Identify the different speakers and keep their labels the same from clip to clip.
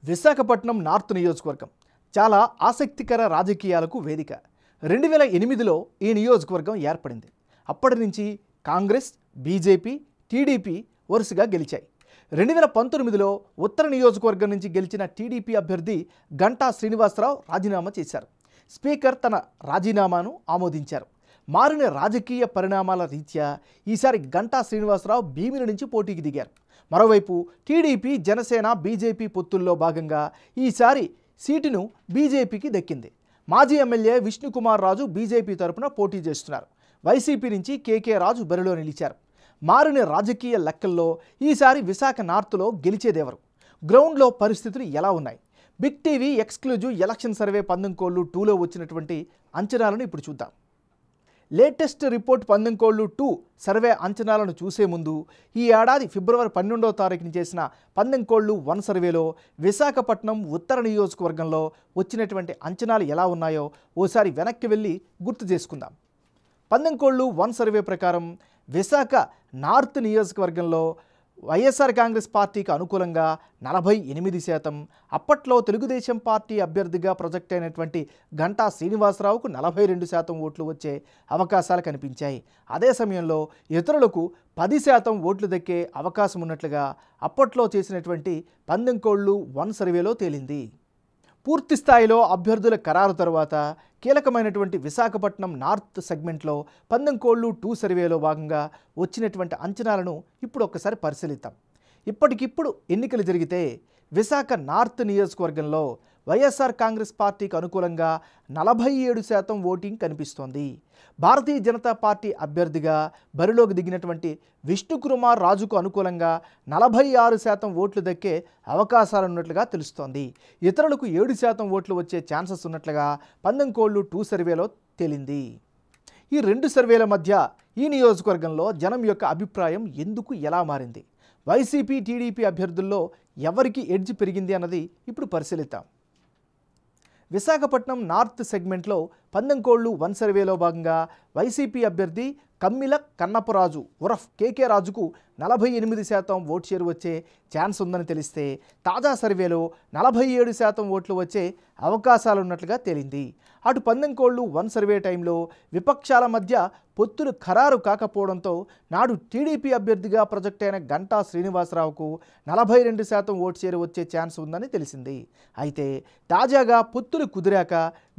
Speaker 1: Visakhapatnam north నియోజకవర్గం చాలా ఆసక్తికర రాజకీయాలకు వేదిక. 2008లో ఈ నియోజకవర్గం ఏర్పడింది. అప్పటి నుంచి కాంగ్రెస్, బీజేపీ, టీడీపీ వరుసగా గెలిచాయి. 2019లో ఉత్తర నియోజకవర్గం నుంచి గెలిచిన టీడీపీ అభ్యర్థి గంటా శ్రీనివాసరావు రాజీనామా చేశారు. స్పీకర్ తన రాజీనామాను ఆమోదించారు. మారిన రాజకీయ పరిణామాల రీత్యా ఈసారి గంటా శ్రీనివాసరావు భీమిలి నుంచి పోటీకి దిగారు. మరోవైపు టీడీపీ, జనసేన, బీజేపీ పొత్తుల్లో భాగంగా ఈసారి సీటును బీజేపీకి దక్కింది. మాజీ ఎమ్మెల్యే విష్ణుకుమార్ రాజు బీజేపీ తరపున పోటీ చేస్తున్నారు. వైసీపీ నుంచి కేకే రాజు బరిలో నిలిచారు. మారిన రాజకీయ లెక్కల్లో ఈసారి విశాఖ నార్త్లో గెలిచేదెవరు? గ్రౌండ్లో పరిస్థితులు ఎలా ఉన్నాయి? Big TV exclusive election survey 19:2లో వచ్చినటువంటి అంచనాలను ఇప్పుడు చూద్దాం. లేటెస్ట్ రిపోర్ట్ 19:2 సర్వే అంచనాలను చూసే ముందు ఈ ఏడాది ఫిబ్రవరి 12వ తారీఖున చేసిన 19:1 సర్వేలో విశాఖపట్నం ఉత్తర నియోజకవర్గంలో వచ్చినటువంటి అంచనాలు ఎలా ఉన్నాయో ఓసారి వెనక్కి వెళ్ళి గుర్తు చేసుకుందాం. 19:1 సర్వే ప్రకారం విశాఖ నార్త్ నియోజకవర్గంలో వైఎస్ఆర్ కాంగ్రెస్ పార్టీకి అనుకూలంగా 48%, అప్పట్లో తెలుగుదేశం పార్టీ అభ్యర్థిగా ప్రొజెక్ట్ అయినటువంటి గంటా శ్రీనివాసరావుకు 42% ఓట్లు వచ్చే అవకాశాలు కనిపించాయి. అదే సమయంలో ఇతరులకు 10% ఓట్లు దక్కే అవకాశం ఉన్నట్లుగా అప్పట్లో చేసినటువంటి 19:1 సర్వేలో తేలింది. పూర్తి స్థాయిలో అభ్యర్థుల ఖరారు తర్వాత కీలకమైనటువంటి విశాఖపట్నం నార్త్ సెగ్మెంట్లో 19:2 సర్వేలో భాగంగా వచ్చినటువంటి అంచనాలను ఇప్పుడు ఒక్కసారి పరిశీలిద్దాం. ఇప్పటికిప్పుడు ఎన్నికలు జరిగితే విశాఖ నార్త్ నియోజకవర్గంలో వైఎస్ఆర్ కాంగ్రెస్ పార్టీకి అనుకూలంగా 47% ఓటింగ్ కనిపిస్తోంది. భారతీయ జనతా పార్టీ అభ్యర్థిగా బరిలోకి దిగినటువంటి విష్ణుకుమార్ రాజుకు అనుకూలంగా 46% ఓట్లు దక్కే అవకాశాలున్నట్లుగా తెలుస్తోంది. ఇతరులకు 7% ఓట్లు వచ్చే ఛాన్సెస్ ఉన్నట్లుగా 19:2 సర్వేలో తేలింది. ఈ రెండు సర్వేల మధ్య ఈ నియోజకవర్గంలో జనం యొక్క అభిప్రాయం ఎందుకు ఎలా మారింది? వైసీపీ, టీడీపీ అభ్యర్థుల్లో ఎవరికి ఎడ్జ్ పెరిగింది అన్నది ఇప్పుడు పరిశీలిద్దాం. విశాఖపట్నం నార్త్ సెగ్మెంట్లో 19:1 సర్వేలో భాగంగా వైసీపీ అభ్యర్థి కమ్మిల కన్నప్పరాజు ఉరఫ్ కేకే రాజుకు 48% ఓటు షేర్ వచ్చే ఛాన్స్ ఉందని తెలిస్తే, తాజా సర్వేలో 47% ఓట్లు వచ్చే అవకాశాలున్నట్లుగా తేలింది. అటు 19:1 సర్వే టైంలో విపక్షాల మధ్య పొత్తులు ఖరారు కాకపోవడంతో నాడు టీడీపీ అభ్యర్థిగా ప్రొజెక్ట్ అయిన గంటా శ్రీనివాసరావుకు 42% ఓటు షేర్ వచ్చే ఛాన్స్ ఉందని తెలిసింది. అయితే తాజాగా పొత్తులు కుదిరాక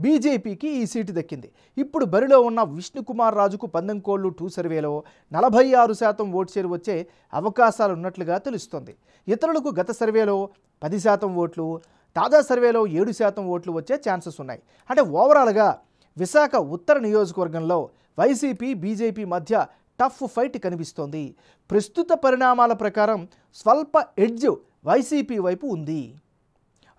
Speaker 1: బీజేపీకి ఈ సీటు దక్కింది. ఇప్పుడు బరిలో ఉన్న విష్ణుకుమార్ రాజుకు 19:2 సర్వేలో 46% ఓటు షేర్ వచ్చే అవకాశాలు ఉన్నట్లుగా తెలుస్తోంది. ఇతరులకు గత సర్వేలో 10% ఓట్లు, తాజా సర్వేలో 7% ఓట్లు వచ్చే ఛాన్సెస్ ఉన్నాయి. అంటే ఓవరాల్గా విశాఖ ఉత్తర నియోజకవర్గంలో వైసీపీ, బీజేపీ మధ్య టఫ్ ఫైట్ కనిపిస్తోంది. ప్రస్తుత పరిణామాల ప్రకారం స్వల్ప ఎడ్జ్ వైసీపీ వైపు ఉంది.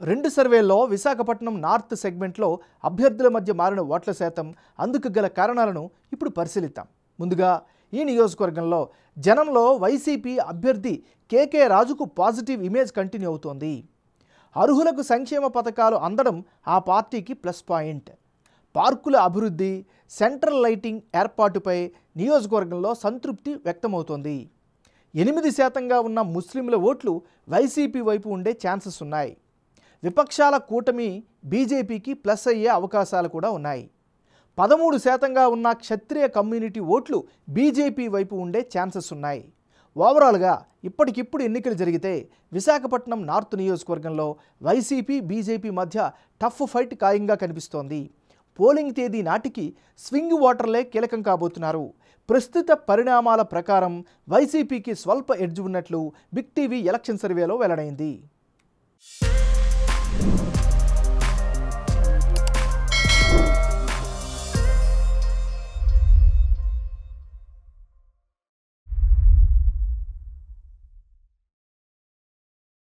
Speaker 1: రెండు సర్వేల్లో విశాఖపట్నం నార్త్ సెగ్మెంట్లో అభ్యర్థుల మధ్య మారిన ఓట్ల శాతం, అందుకు గల కారణాలను ఇప్పుడు పరిశీలిద్దాం. ముందుగా ఈ నియోజకవర్గంలో జనంలో వైసీపీ అభ్యర్థి కేకే రాజుకు పాజిటివ్ ఇమేజ్ కంటిన్యూ అవుతోంది. అర్హులకు సంక్షేమ పథకాలు అందడం ఆ పార్టీకి ప్లస్ పాయింట్. పార్కుల అభివృద్ధి, సెంట్రల్ లైటింగ్ ఏర్పాటుపై నియోజకవర్గంలో సంతృప్తి వ్యక్తమవుతోంది. 8%గా ఉన్న ముస్లింల ఓట్లు వైసీపీ వైపు ఉండే ఛాన్సెస్ ఉన్నాయి. విపక్షాల కూటమి బీజేపీకి ప్లస్ అయ్యే అవకాశాలు కూడా ఉన్నాయి. 13%గా ఉన్న క్షత్రియ కమ్యూనిటీ ఓట్లు బీజేపీ వైపు ఉండే ఛాన్సెస్ ఉన్నాయి. ఓవరాల్గా ఇప్పటికిప్పుడు ఎన్నికలు జరిగితే విశాఖపట్నం నార్త్ నియోజకవర్గంలో వైసీపీ, బీజేపీ మధ్య టఫ్ ఫైట్ ఖాయంగా కనిపిస్తోంది. పోలింగ్ తేదీ నాటికి స్వింగ్ ఓటర్లే కీలకం కాబోతున్నారు. ప్రస్తుత పరిణామాల ప్రకారం వైసీపీకి స్వల్ప ఎడ్జ్ ఉన్నట్లు బిగ్ టీవీ ఎలక్షన్ సర్వేలో వెల్లడైంది.